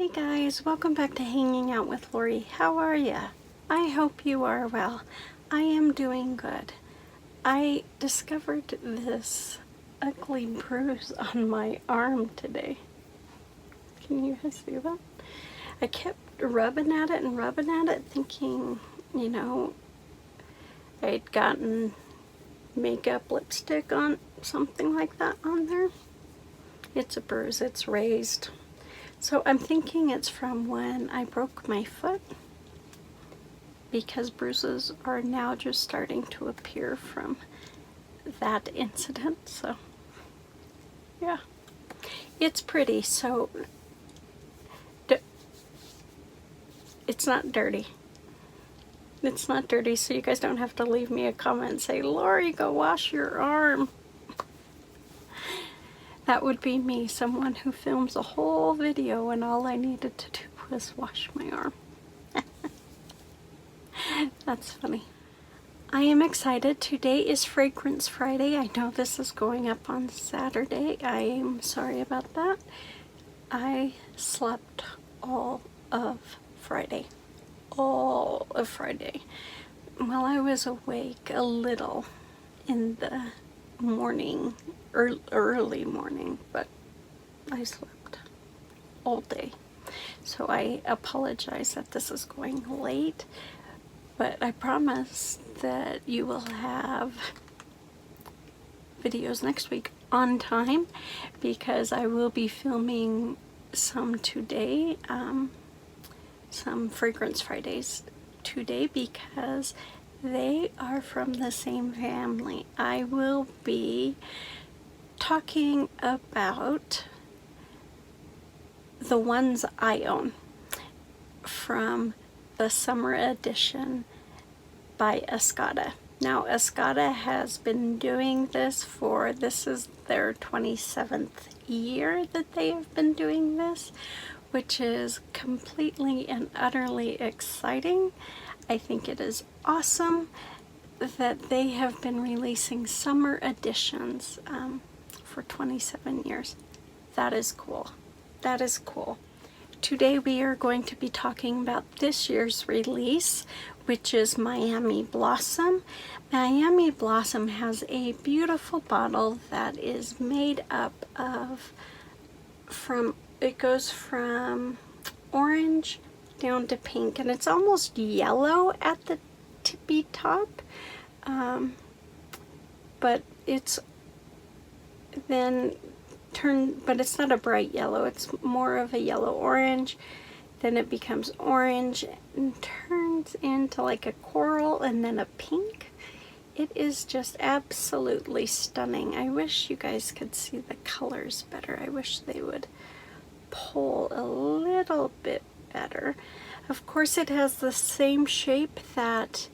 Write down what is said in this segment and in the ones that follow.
Hey guys, welcome back to Hanging Out with Lori. How are ya? I hope you are well. I am doing good. I discovered this ugly bruise on my arm today. Can you guys see that? I kept rubbing at it thinking, I'd gotten makeup, lipstick on, something like that on there. It's a bruise, it's raised. So I'm thinking it's from when I broke my foot, because bruises are now just starting to appear from that incident. So yeah, it's pretty. So it's not dirty. It's not dirty, so you guys don't have to leave me a comment and say, Lori, go wash your arm. That would be me, someone who films a whole video and all I needed to do was wash my arm. That's funny. I am excited. Today is Fragrance Friday. I know this is going up on Saturday. I am sorry about that. I slept all of Friday. All of Friday. Well, I was awake a little in the morning, early morning, but I slept all day. So I apologize that this is going late, but I promise that you will have videos next week on time, because I will be filming some today, some Fragrance Fridays today, because they are from the same family. I will be talking about the ones I own from the summer edition by Escada. Now, Escada has been doing this this is their 27th year that they have been doing this, which is completely and utterly exciting. I think it is awesome that they have been releasing summer editions for 27 years. That is cool. That is cool. Today we are going to be talking about this year's release, which is Miami Blossom. Miami Blossom has a beautiful bottle that is made up of, it goes from orange down to pink, and it's almost yellow at the tippy top, but it's then but it's not a bright yellow, it's more of a yellow orange. Then it becomes orange and turns into like a coral and then a pink. It is just absolutely stunning. I wish you guys could see the colors better. I wish they would pull a little bit better. Of course, it has the same shape that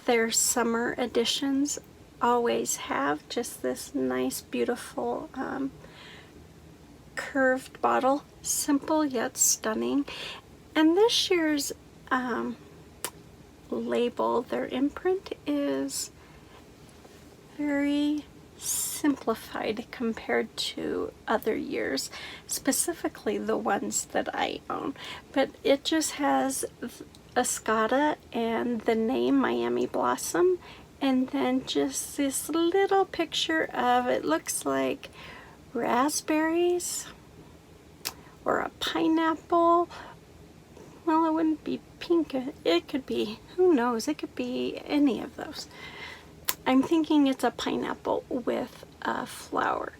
their summer editions always have, just this nice, beautiful, curved bottle. Simple yet stunning. And this year's label, their imprint, is very simplified compared to other years, specifically the ones that I own. But it just has Escada and the name Miami Blossom, and then just this little picture of, it looks like raspberries or a pineapple. Well, it wouldn't be pink. It could be, who knows, it could be any of those. I'm thinking it's a pineapple with a flower,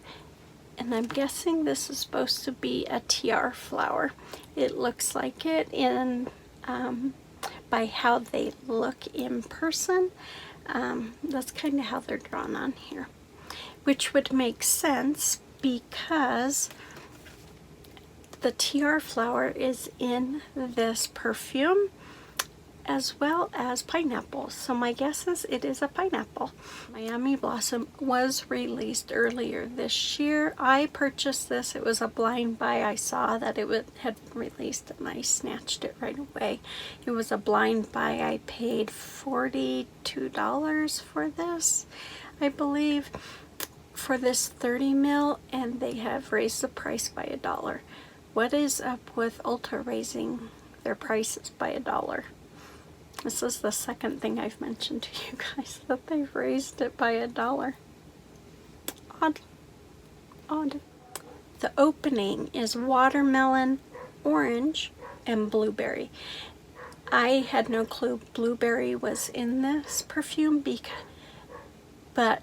and I'm guessing this is supposed to be a tiara flower. It looks like it in by how they look in person. That's kind of how they're drawn on here, which would make sense because the tiara flower is in this perfume as well as pineapple. So my guess is it is a pineapple. Miami Blossom was released earlier this year. I purchased this. It was a blind buy. I saw that it had released and I snatched it right away. It was a blind buy. I paid $42 for this, I believe, for this 30 ml, and they have raised the price by $1. what is up with Ulta raising their prices by $1? This is the second thing I've mentioned to you guys, that they've raised it by $1. Odd. Odd. The opening is watermelon, orange, and blueberry. I had no clue blueberry was in this perfume, but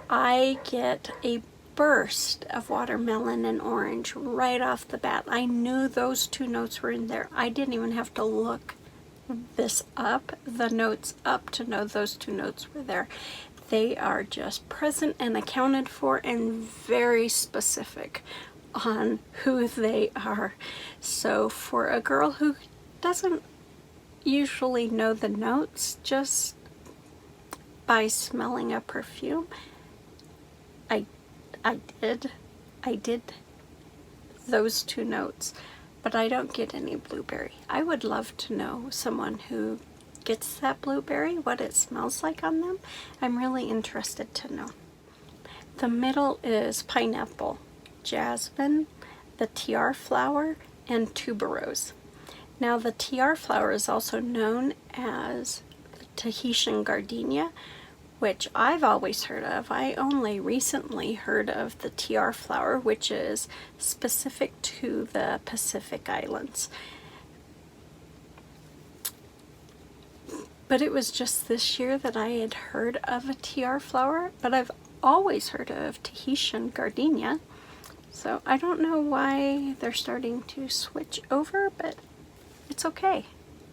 I get a burst of watermelon and orange right off the bat. I knew those two notes were in there. I didn't even have to look this up, the notes up, to know those two notes were there. They are just present and accounted for, and very specific on who they are. So for a girl who doesn't usually know the notes just by smelling a perfume, I did those two notes, but I don't get any blueberry. I would love to know someone who gets that blueberry, what it smells like on them. I'm really interested to know. The middle is pineapple, jasmine, the tiare flower, and tuberose. Now the tiare flower is also known as the Tahitian gardenia, which I've always heard of. I only recently heard of the tiare flower, which is specific to the Pacific Islands. But it was just this year that I had heard of a tiare flower, but I've always heard of Tahitian gardenia. So I don't know why they're starting to switch over, but it's okay.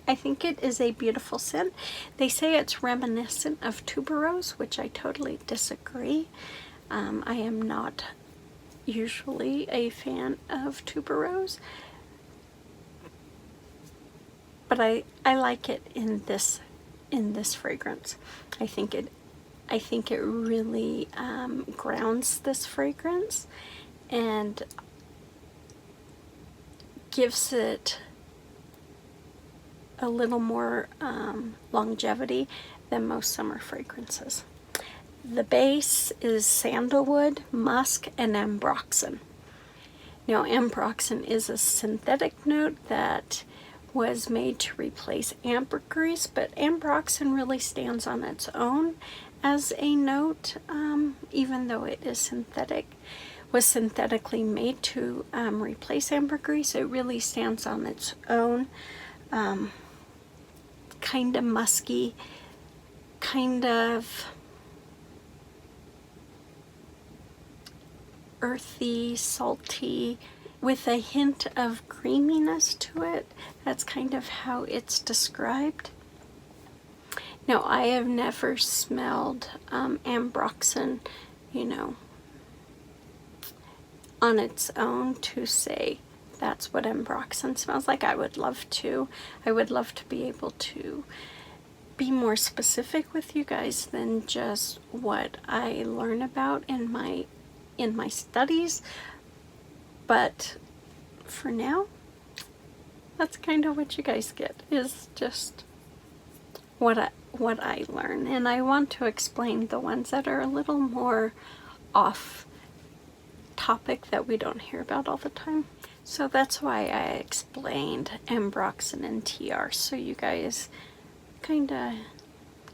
I think it is a beautiful scent. They say it's reminiscent of tuberose, which I totally disagree. I am not usually a fan of tuberose, but I like it in this fragrance. I think it really grounds this fragrance and gives it a little more longevity than most summer fragrances. The base is sandalwood, musk, and ambroxan. Now, ambroxan is a synthetic note that was made to replace ambergris, but ambroxan really stands on its own as a note, even though it is was synthetically made to replace ambergris. It really stands on its own. Kind of musky, kind of earthy, salty, with a hint of creaminess to it. That's kind of how it's described. Now, I have never smelled ambroxan, on its own to say that's what ambroxan smells like. I would love to be able to be more specific with you guys than just what I learn about in my studies. But for now, that's kind of what you guys get, is just what I learn. And I want to explain the ones that are a little more off topic that we don't hear about all the time. So that's why I explained ambroxan and tiare, so you guys kind of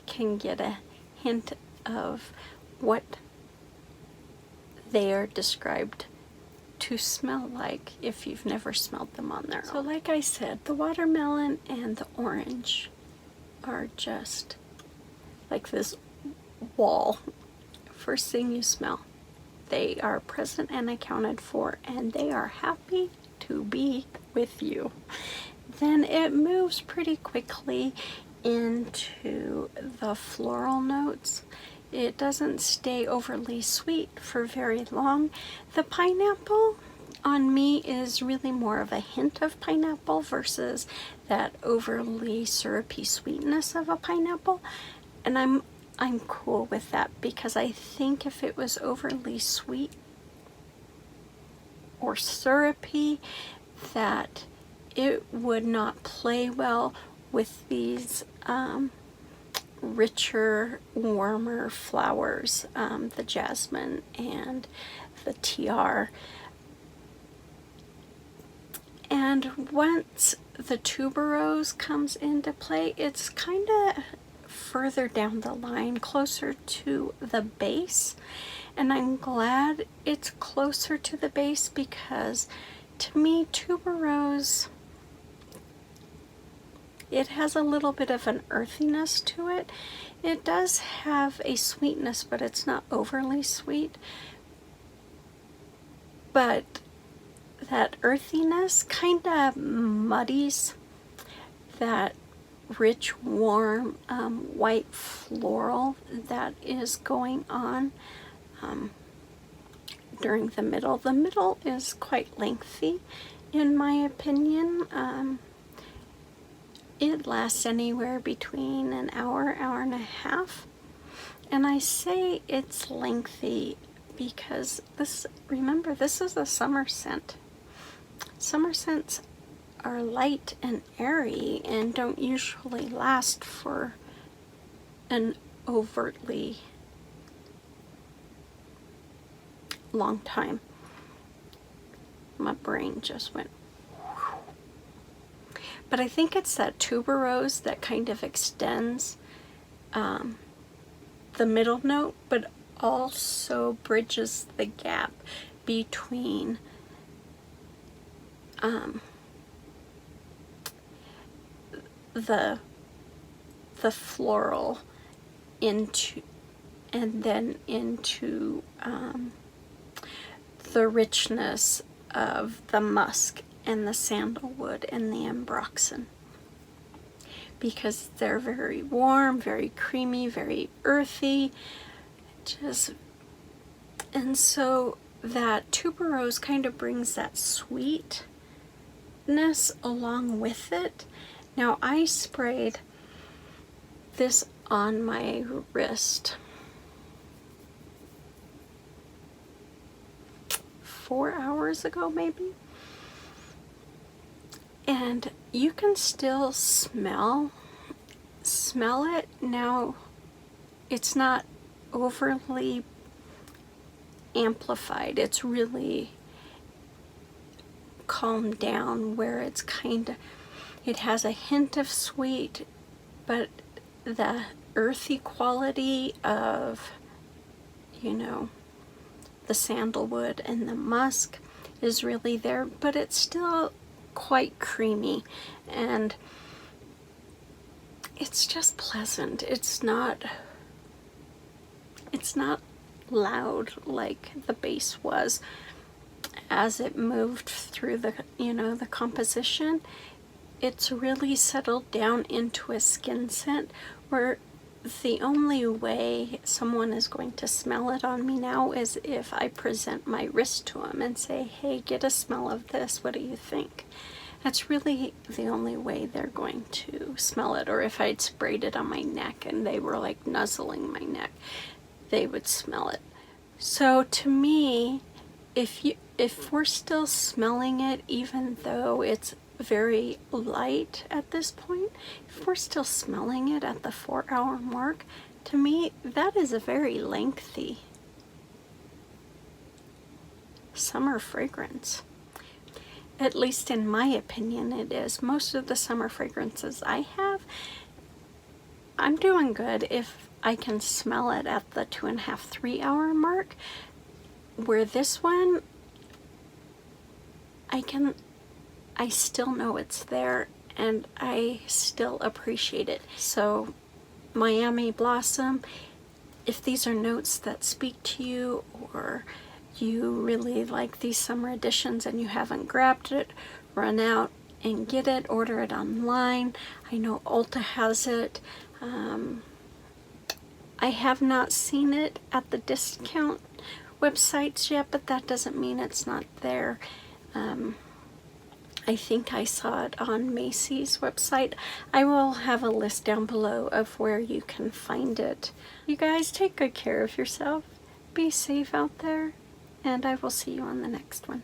can get a hint of what they are described to smell like if you've never smelled them on their own. So like I said, the watermelon and the orange are just like this wall. First thing you smell, they are present and accounted for, and they are happy to be with you. Then it moves pretty quickly into the floral notes. It doesn't stay overly sweet for very long. The pineapple on me is really more of a hint of pineapple versus that overly syrupy sweetness of a pineapple. And I'm cool with that, because I think if it was overly sweet or syrupy, that it would not play well with these richer, warmer flowers, the jasmine and the tiare. And once the tuberose comes into play, it's kind of further down the line, closer to the base. And I'm glad it's closer to the base, because to me, tuberose, it has a little bit of an earthiness to it. It does have a sweetness, but it's not overly sweet. But that earthiness kind of muddies that rich, warm, white floral that is going on during the middle. The middle is quite lengthy, in my opinion. It lasts anywhere between an hour, hour and a half. And I say it's lengthy because remember, this is a summer scent. Summer scents are light and airy and don't usually last for an overtly long time. My brain just went. But I think it's that tuberose that kind of extends the middle note, but also bridges the gap between the floral into, and then into the richness of the musk and the sandalwood and the ambroxan, because they're very warm, very creamy, very earthy, and so that tuberose kind of brings that sweetness along with it. Now, I sprayed this on my wrist 4 hours ago, maybe. And you can still smell it. Now, it's not overly amplified. It's really calmed down, where it's it has a hint of sweet, but the earthy quality of, the sandalwood and the musk is really there, but it's still quite creamy, and it's just pleasant. It's not loud like the base was. As it moved through the composition, it's really settled down into a skin scent, where the only way someone is going to smell it on me now is if I present my wrist to them and say, hey, get a smell of this, what do you think? That's really the only way they're going to smell it. Or if I'd sprayed it on my neck and they were like nuzzling my neck, they would smell it. So to me, if we're still smelling it, even though it's very light at this point, if we're still smelling it at the 4-hour mark, to me, that is a very lengthy summer fragrance. At least in my opinion, it is. Most of the summer fragrances I have, I'm doing good if I can smell it at the 2.5, 3-hour mark, where this one, I still know it's there, and I still appreciate it. So, Miami Blossom, if these are notes that speak to you, or you really like these summer editions and you haven't grabbed it, run out and get it. Order it online. I know Ulta has it. I have not seen it at the discount websites yet, but that doesn't mean it's not there. I think I saw it on Macy's website. I will have a list down below of where you can find it. You guys, take good care of yourself. Be safe out there, and I will see you on the next one.